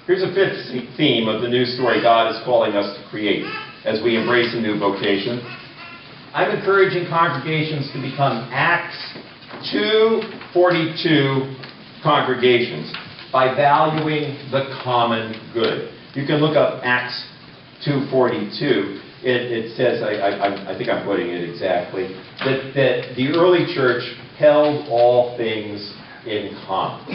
Here's a fifth theme of the new story God is calling us to create as we embrace a new vocation. I'm encouraging congregations to become Acts 2:42 congregations by valuing the common good. You can look up Acts 2:42. It says, I think I'm putting it exactly, that the early church held all things in common,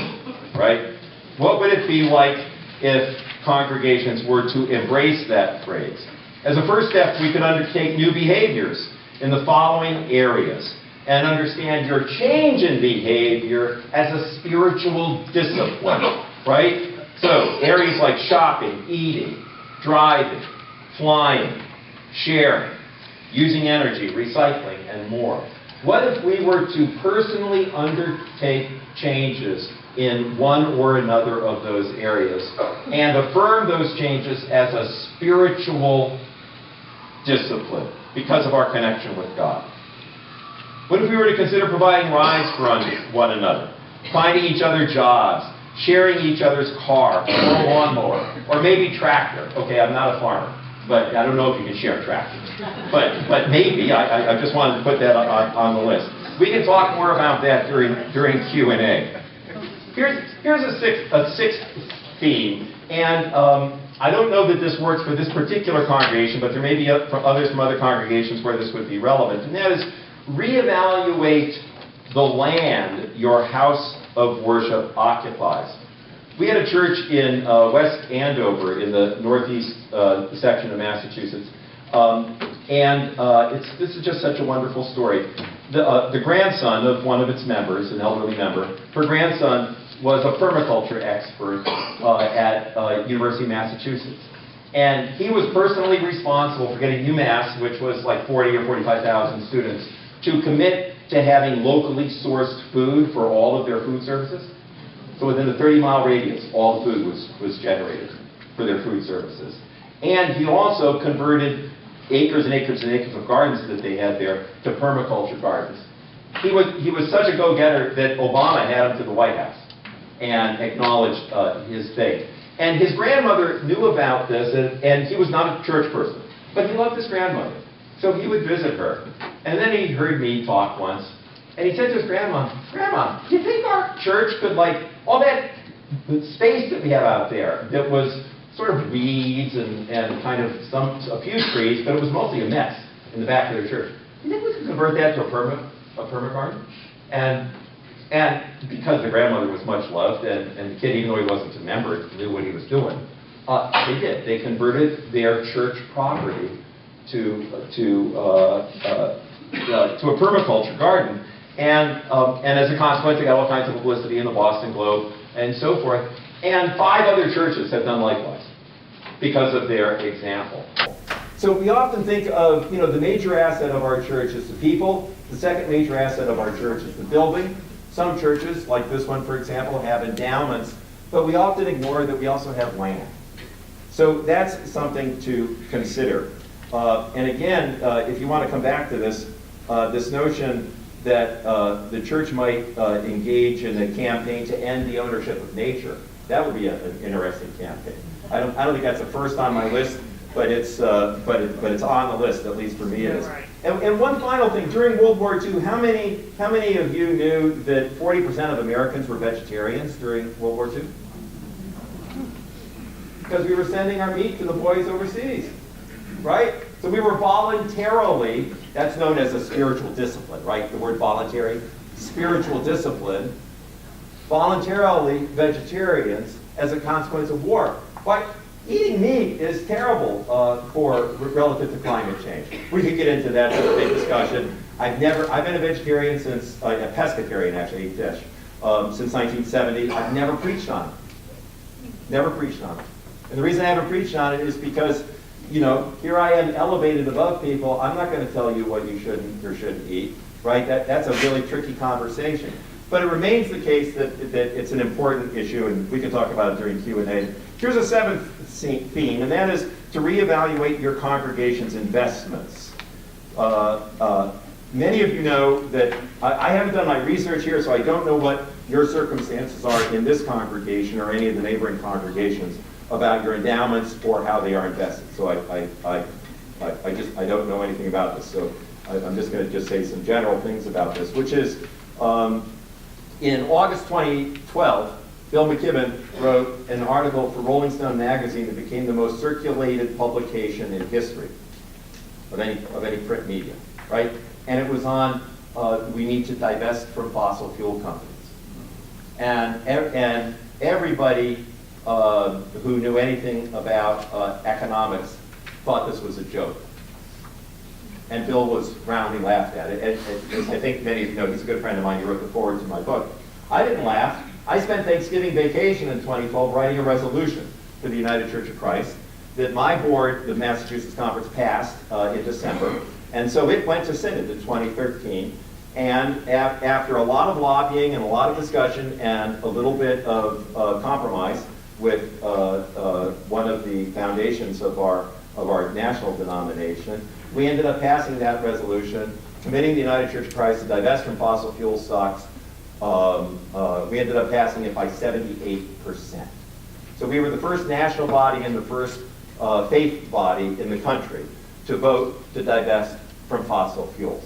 right? What would it be like if congregations were to embrace that phrase? As a first step, we could undertake new behaviors in the following areas and understand your change in behavior as a spiritual discipline, right? So, areas like shopping, eating, driving, flying, sharing, using energy, recycling, and more. What if we were to personally undertake changes in one or another of those areas and affirm those changes as a spiritual discipline because of our connection with God? What if we were to consider providing rides for one another, finding each other jobs, sharing each other's car or lawnmower, or maybe tractor? Okay, I'm not a farmer, but I don't know if you can share tractors. But maybe, I just wanted to put that on the list. We can talk more about that during Q&A. Here's a sixth theme, and I don't know that this works for this particular congregation, but there may be others from other congregations where this would be relevant, and that is reevaluate the land your house of worship occupies. We had a church in West Andover in the northeast section of Massachusetts, this is just such a wonderful story. The grandson of one of its members, an elderly member, her grandson was a permaculture expert at University of Massachusetts. And he was personally responsible for getting UMass, which was like 40 or 45,000 students, to commit to having locally sourced food for all of their food services. So within the 30-mile radius, all the food was generated for their food services. And he also converted acres and acres and acres of gardens that they had there to permaculture gardens. He was such a go-getter that Obama had him to the White House and acknowledged his faith. And his grandmother knew about this, and he was not a church person, but he loved his grandmother. So he would visit her. And then he heard me talk once, and he said to his grandma, "Grandma, do you think our church could, like, all that space that we have out there that was sort of weeds and kind of a few trees, but it was mostly a mess in the back of their church, do you think we could convert that to a perma garden?" And because the grandmother was much loved, and the kid, even though he wasn't a member, knew what he was doing, they did. They converted their church property to a permaculture garden, and as a consequence, they got all kinds of publicity in the Boston Globe and so forth. And 5 other churches have done likewise because of their example. So we often think of, the major asset of our church is the people. The second major asset of our church is the building. Some churches, like this one, for example, have endowments, but we often ignore that we also have land. So that's something to consider. And again, if you want to come back to this notion that the church might engage in a campaign to end the ownership of nature, that would be an interesting campaign. I don't think that's the first on my list, but it's on the list, at least for me it is. And one final thing, during World War II, how many of you knew that 40% of Americans were vegetarians during World War II? Because we were sending our meat to the boys overseas, right? So we were voluntarily, that's known as a spiritual discipline, right? The word voluntary, spiritual discipline, voluntarily vegetarians as a consequence of war. But eating meat is terrible relative to climate change. We could get into that as a big discussion. I've been a vegetarian since, a pescatarian actually, eat fish, since 1970. I've never preached on it. Never preached on it. And the reason I haven't preached on it is because, here I am elevated above people. I'm not going to tell you what you shouldn't or shouldn't eat, right? That's a really tricky conversation. But it remains the case that it's an important issue, and we can talk about it during Q&A. Here's a 7th theme, and that is to reevaluate your congregation's investments. Many of you know that I haven't done my research here, so I don't know what your circumstances are in this congregation or any of the neighboring congregations. about your endowments or how they are invested. So I don't know anything about this. So I'm just going to just say some general things about this, which is in August 2012, Bill McKibben wrote an article for Rolling Stone magazine that became the most circulated publication in history of any print media, right? And it was on we need to divest from fossil fuel companies. And everybody who knew anything about economics thought this was a joke. And Bill was roundly laughed at it. And I think many of you know, he's a good friend of mine. He wrote the foreword to my book. I didn't laugh. I spent Thanksgiving vacation in 2012 writing a resolution for the United Church of Christ that my board, the Massachusetts Conference, passed in December. And so it went to Synod in 2013. And after a lot of lobbying and a lot of discussion and a little bit of compromise with one of the foundations of our national denomination, we ended up passing that resolution, committing the United Church of Christ to divest from fossil fuel stocks. We ended up passing it by 78%. So we were the first national body and the first faith body in the country to vote to divest from fossil fuels.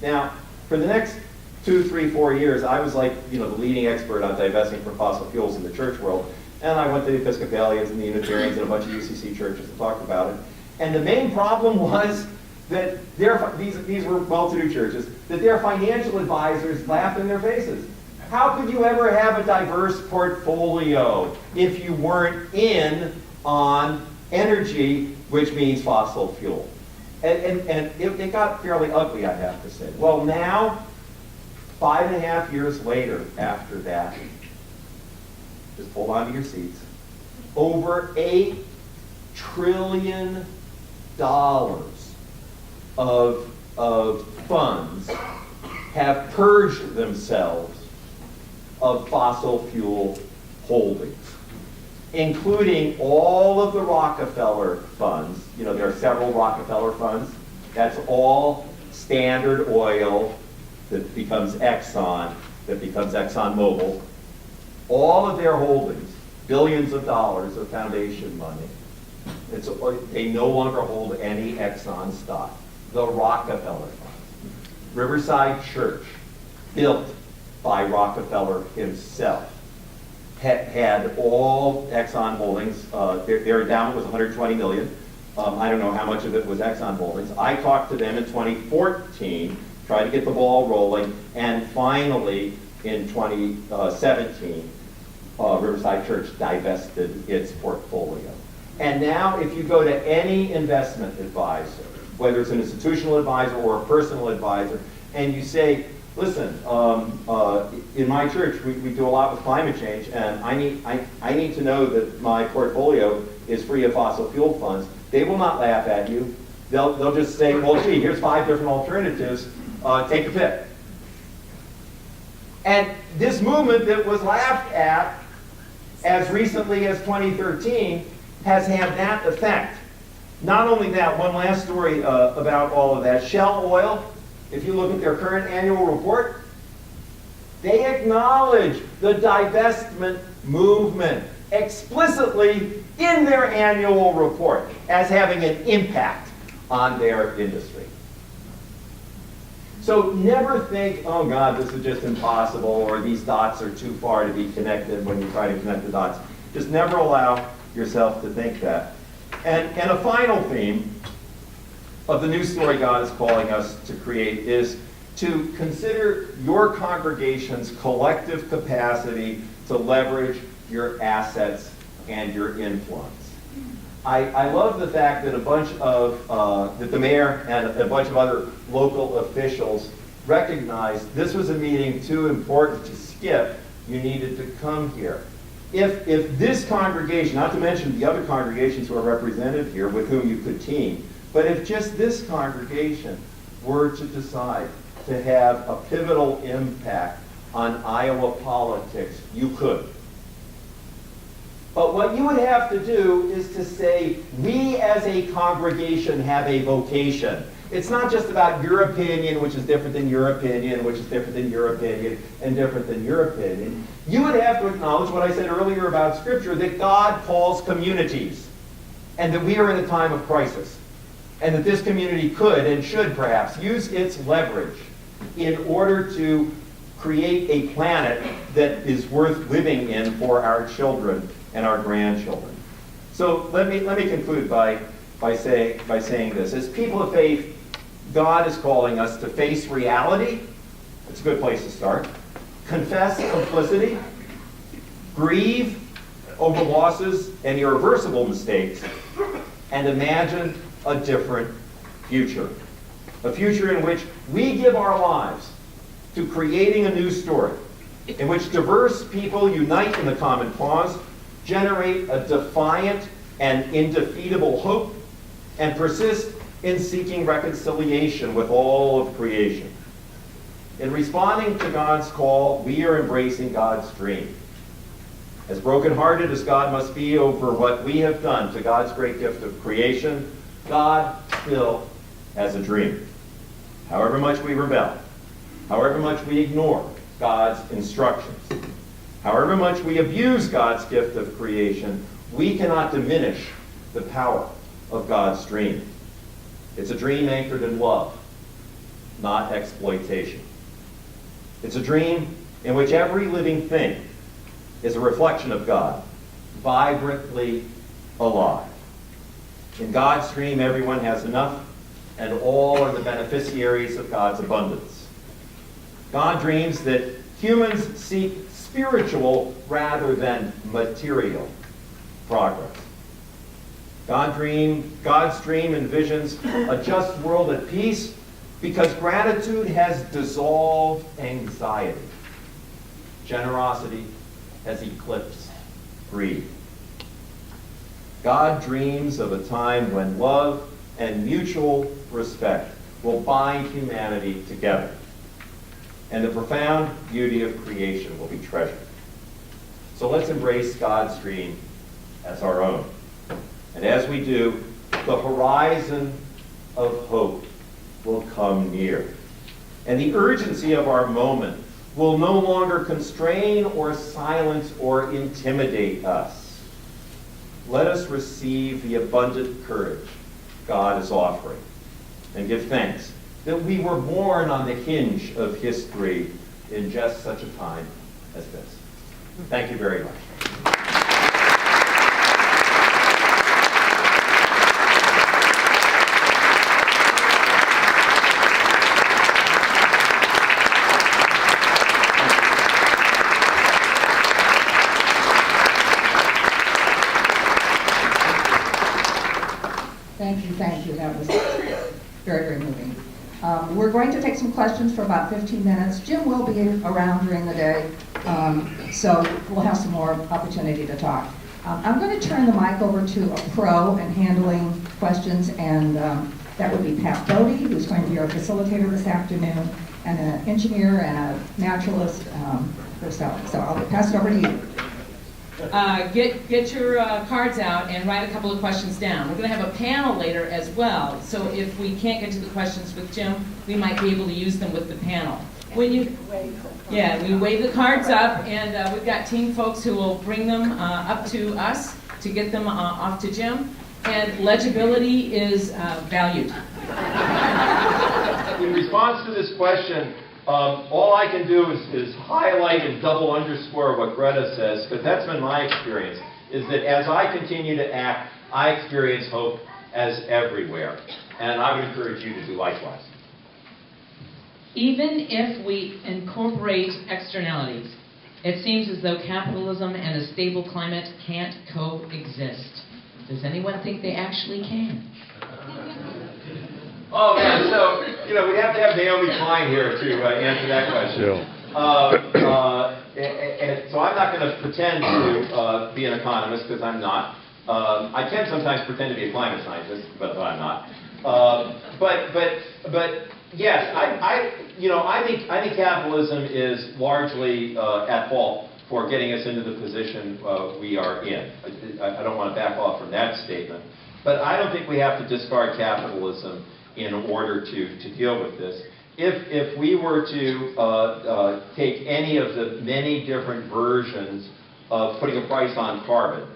Now, for the next 2, 3, 4 years, I was like, the leading expert on divesting from fossil fuels in the church world. And I went to the Episcopalians and the Unitarians and a bunch of UCC churches and talked about it. And the main problem was that these were well-to-do churches, that their financial advisors laughed in their faces. How could you ever have a diverse portfolio if you weren't in on energy, which means fossil fuel? And it got fairly ugly, I have to say. Well, now, 5.5 years later after that, just hold on to your seats, over $8 trillion of funds have purged themselves of fossil fuel holdings, including all of the Rockefeller funds. There are several Rockefeller funds. That's all Standard Oil that becomes Exxon, that becomes ExxonMobil. All of their holdings, billions of dollars of foundation money, they no longer hold any Exxon stock. The Rockefeller funds. Riverside Church, built by Rockefeller himself, had all Exxon holdings. Their endowment was $120 million. I don't know how much of it was Exxon holdings. I talked to them in 2014, tried to get the ball rolling, and finally in 2017, Riverside Church divested its portfolio. And now if you go to any investment advisor, whether it's an institutional advisor or a personal advisor, and you say, listen, in my church, we do a lot with climate change, and I need to know that my portfolio is free of fossil fuel funds. They will not laugh at you. They'll just say, well, gee, here's 5 different alternatives. Take a pick. And this movement that was laughed at as recently as 2013 has had that effect. Not only that, one last story about all of that. Shell Oil, if you look at their current annual report, they acknowledge the divestment movement explicitly in their annual report as having an impact on their industry. So never think, oh God, this is just impossible, or these dots are too far to be connected when you try to connect the dots. Just never allow yourself to think that. And a final theme of the new story God is calling us to create is to consider your congregation's collective capacity to leverage your assets and your influence. I love the fact that that the mayor and a bunch of other local officials recognized this was a meeting too important to skip. You needed to come here. If this congregation, not to mention the other congregations who are represented here with whom you could team, but if just this congregation were to decide to have a pivotal impact on Iowa politics, you could. But what you would have to do is to say, we as a congregation have a vocation. It's not just about your opinion, which is different than your opinion, which is different than your opinion, and different than your opinion. You would have to acknowledge what I said earlier about Scripture, that God calls communities, and that we are in a time of crisis, and that this community could and should perhaps use its leverage in order to create a planet that is worth living in for our children and our grandchildren. So let me conclude by saying this. As people of faith, God is calling us to face reality. It's a good place to start. Confess complicity. Grieve over losses and irreversible mistakes. And imagine a different future. A future in which we give our lives to creating a new story, in which diverse people unite in the common cause, generate a defiant and indefeatable hope, and persist in seeking reconciliation with all of creation. In responding to God's call, we are embracing God's dream. As brokenhearted as God must be over what we have done to God's great gift of creation, God still has a dream. However much we rebel, however much we ignore God's instructions, however much we abuse God's gift of creation, we cannot diminish the power of God's dream. It's a dream anchored in love, not exploitation. It's a dream in which every living thing is a reflection of God, vibrantly alive. In God's dream, everyone has enough, and all are the beneficiaries of God's abundance. God dreams that humans seek spiritual rather than material progress. God's dream envisions a just world at peace because gratitude has dissolved anxiety. Generosity has eclipsed greed. God dreams of a time when love and mutual respect will bind humanity together, and the profound beauty of creation will be treasured. So let's embrace God's dream as our own. And as we do, the horizon of hope will come near. And the urgency of our moment will no longer constrain or silence or intimidate us. Let us receive the abundant courage God is offering and give thanks that we were born on the hinge of history in just such a time as this. Thank you very much. Thank you. That was very, very moving. We're going to take some questions for about 15 minutes. Jim will be around during the day, so we'll have some more opportunity to talk. I'm going to turn the mic over to a pro in handling questions, and that would be Pat Doty, who's going to be our facilitator this afternoon, and an engineer and a naturalist herself. So I'll pass it over to you. Get your cards out and write a couple of questions down. We're going to have a panel later as well, so if we can't get to the questions with Jim, we might be able to use them with the panel. When you, we wave the cards up, and we've got team folks who will bring them up to us to get them off to Jim, and legibility is valued. In response to this question, all I can do is highlight and double underscore what Greta says, because that's been my experience, is that as I continue to act, I experience hope as everywhere. And I would encourage you to do likewise. Even if we incorporate externalities, it seems as though capitalism and a stable climate can't coexist. Does anyone think they actually can? Oh man, so we have to have Naomi Klein here to answer that question. And so I'm not going to pretend to be an economist because I'm not. I can sometimes pretend to be a climate scientist, but I'm not. But yes, I think capitalism is largely at fault for getting us into the position we are in. I don't want to back off from that statement, but I don't think we have to discard capitalism in order to deal with this. If we were to take any of the many different versions of putting a price on carbon,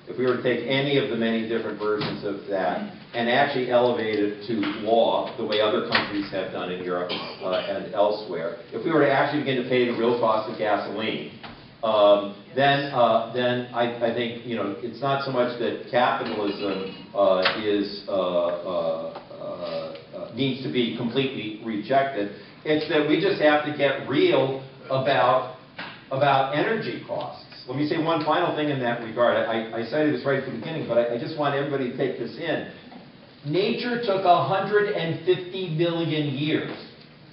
if we were to take any of the many different versions of that and actually elevate it to law, the way other countries have done in Europe and elsewhere, if we were to actually begin to pay the real cost of gasoline, then I think, you know, it's not so much that capitalism needs to be completely rejected. It's that we just have to get real about energy costs. Let me say one final thing in that regard. I cited this right at the beginning, but I just want everybody to take this in. Nature took 150 million years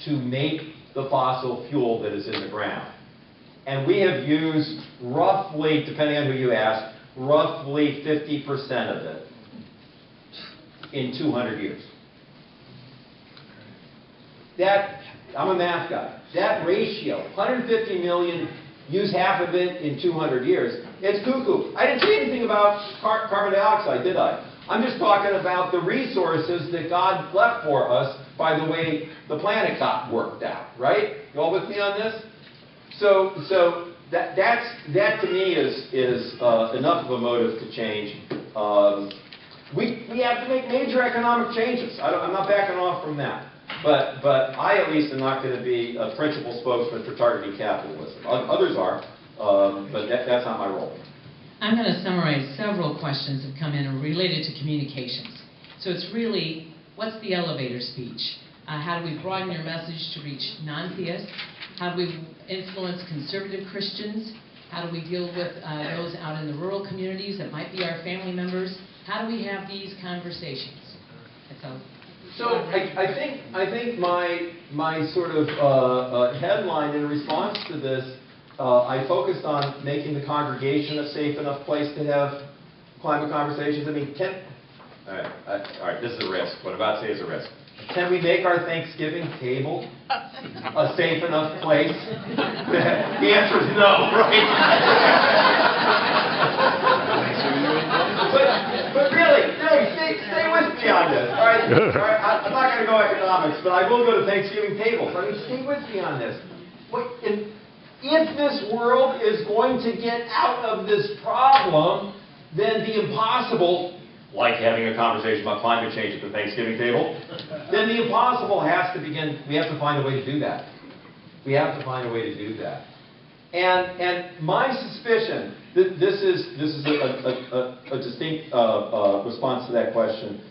to make the fossil fuel that is in the ground. And we have used roughly, depending on who you ask, roughly 50% of it in 200 years. I'm a math guy. That ratio, 150 million, use half of it in 200 years, it's cuckoo. I didn't say anything about carbon dioxide, did I? I'm just talking about the resources that God left for us by the way the planet got worked out, right? You all with me on this? So that to me is enough of a motive to change. We have to make major economic changes. I'm not backing off from that. But I at least am not going to be a principal spokesman for targeting capitalism. Others are, but that's not my role. I'm going to summarize several questions that come in related to communications. So it's really, what's the elevator speech? How do we broaden your message to reach non-theists? How do we influence conservative Christians? How do we deal with those out in the rural communities that might be our family members? How do we have these conversations? So I think my sort of headline in response to this, I focused on making the congregation a safe enough place to have climate conversations. I mean, all right, this is a risk. What I'm about to say is a risk. Can we make our Thanksgiving table a safe enough place? The answer is no, right? but really, stay with me on this. All right? I'm not going to go economics, but I will go to Thanksgiving tables. I mean, stay with me on this. If this world is going to get out of this problem, then the impossible, like having a conversation about climate change at the Thanksgiving table, then the impossible has to begin. We have to find a way to do that. We have to find a way to do that. And my suspicion, this is a distinct response to that question.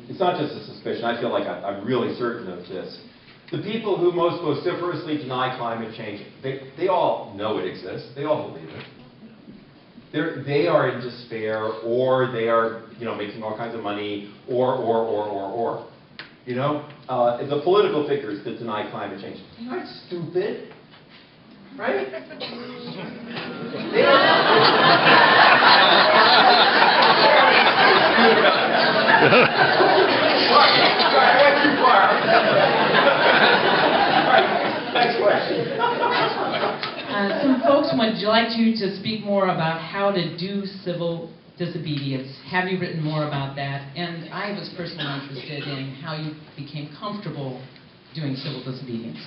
It's not just a suspicion. I feel like I'm really certain of this. The people who most vociferously deny climate change, they all know it exists. They all believe it. They are in despair, or they are, making all kinds of money, or. The political figures that deny climate change, they aren't stupid, right? They I went too far. All right, next question. Some folks would like you to speak more about how to do civil disobedience. Have you written more about that? And I was personally interested in how you became comfortable doing civil disobedience.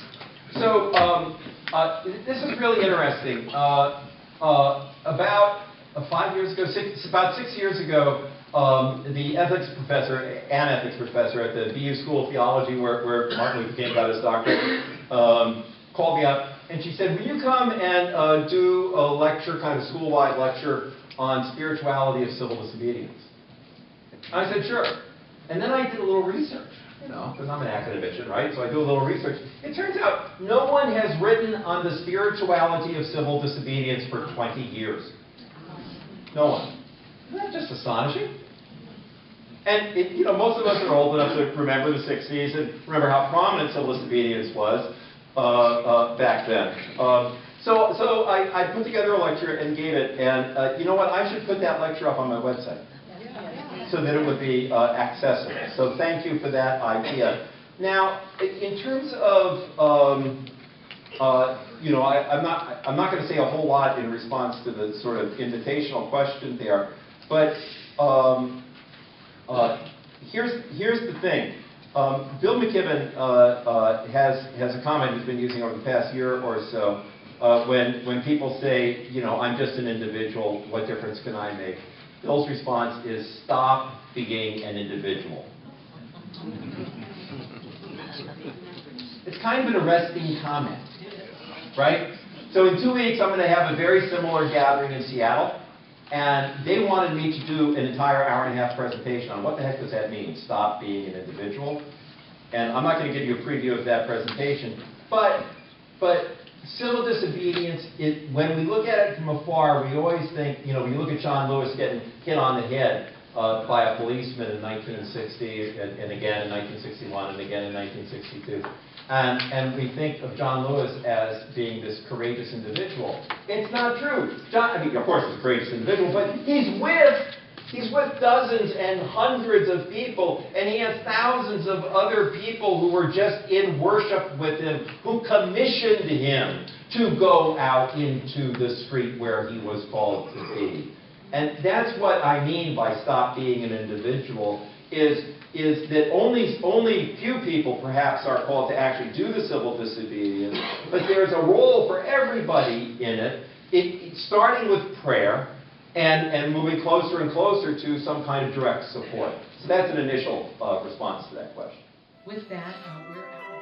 So this is really interesting. About 5 years ago, about 6 years ago, the ethics professor, an ethics professor at the BU School of Theology, where Martin Luther King got his doctorate, called me up, and she said, will you come and do a lecture, kind of school-wide lecture, on spirituality of civil disobedience? I said, sure. And then I did a little research, because I'm an academician, right? So I do a little research. It turns out no one has written on the spirituality of civil disobedience for 20 years. No one. Isn't that just astonishing? And, most of us are old enough to remember the 60s and remember how prominent civil disobedience was back then. So I put together a lecture and gave it, and you know what? I should put that lecture up on my website so that it would be accessible. So thank you for that idea. Now, in terms of, I'm not going to say a whole lot in response to the sort of invitational question there, but here's the thing. Bill McKibben has a comment he's been using over the past year or so when people say, you know, I'm just an individual, what difference can I make? Bill's response is, stop being an individual. It's kind of an arresting comment, right? So in 2 weeks, I'm going to have a very similar gathering in Seattle, and they wanted me to do an entire hour-and-a-half presentation on what the heck does that mean, stop being an individual. And I'm not going to give you a preview of that presentation, but civil disobedience, when we look at it from afar, we always think, you know, when you look at John Lewis getting hit on the head by a policeman in 1960, and again in 1961, and again in 1962. And we think of John Lewis as being this courageous individual. It's not true. I mean, of course he's a courageous individual, but he's with dozens and hundreds of people, and he has thousands of other people who were just in worship with him, who commissioned him to go out into the street where he was called to be. And that's what I mean by stop being an individual, is that only few people perhaps are called to actually do the civil disobedience, but there's a role for everybody in it, starting with prayer and moving closer and closer to some kind of direct support. So that's an initial response to that question. With that, we're out.